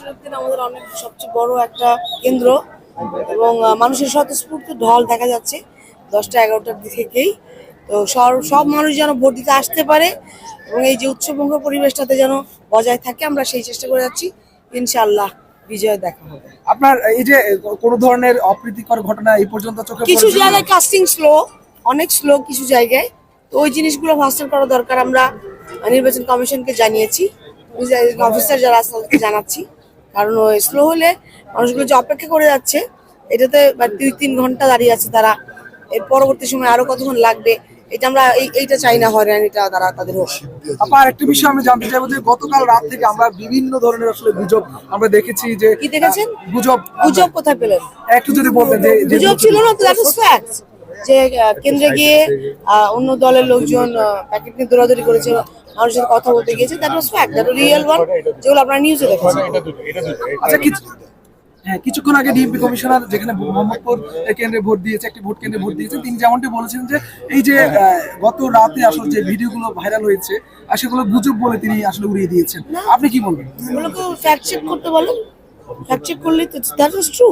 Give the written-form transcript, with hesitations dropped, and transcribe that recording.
মহাসড়কদিন আমাদের অনেক সবচেয়ে বড় একটা কেন্দ্র এবং মানুষের স্বতঃস্ফূর্ত ঢল দেখা যাচ্ছে 10টা-11টার দিক থেকেই। তো সব মানুষ যেন ভোট দিতে আসতে পারে এবং এই যে উৎসবমুখর পরিবেশটাতে যেন বজায় থাকে, আমরা সেই চেষ্টা করে যাচ্ছি। ইনশাআল্লাহ বিজয় দেখা হবে। আপনার এই যে কোনো ধরনের অপ্রীতিকর ঘটনা এই পর্যন্ত চোখে কিছু পড়েছে? জায়গায় কাস্টিং স্লো, অনেক স্লো কিছু জায়গায়। তো ওই জিনিসগুলো ফাস্টার করা দরকার। আমরা নির্বাচন কমিশনকে জানিয়েছি, অফিসার যারা আছে তাদেরকে জানাচ্ছি। কারণ ওই স্লো হলে মানুষগুলো যে অপেক্ষা করে যাচ্ছে, এটাতে 2-3 ঘন্টা দাঁড়িয়ে আছে তারা, এর পরবর্তী সময় আরো কতক্ষণ লাগবে, এটা আমরা এইটা চাই না, হয়রানিটা তারা তাদের হোক। আবার একটা বিষয় আমরা জানতে চাইবো যে গতকাল রাত থেকে আমরা বিভিন্ন ধরনের আসলে গুজব আমরা দেখেছি যে কি দেখেছেন? গুজব গুজব কোথায় পেলেন? একটু যদি বলতেন যে গুজব ছিল না তো, দ্যাট ওয়াজ ফ্যাক্ট। যে কেন্দ্রে গিয়ে অন্য দলের লোকজন প্যাকেট নিয়ে দৌড়াদৌড়ি করেছে, মানুষের সাথে কথা বলতে গিয়েছে, that was fact, that real one, যেগুলো আপনারা নিউজে দেখেছেন। আচ্ছা কিছুক্ষণ আগে ডিএমপি কমিশনার যেখানে মোহাম্মদপুর কেন্দ্রে ভোট দিয়েছে, একটি ভোট কেন্দ্রে ভোট দিয়েছে, তিনি যেমনটি বলেছেন যে এই যে গত রাতে আসলে যে ভিডিওগুলো ভাইরাল হয়েছে সেগুলো গুজব বলে তিনি আসলে উড়িয়ে দিয়েছেন। আপনি কি বলবেন? ওগুলোকে ফ্যাক্ট চেক করতে বলেন, ফ্যাক্ট চেক করলেই তো দ্যাট ওয়াজ ট্রু।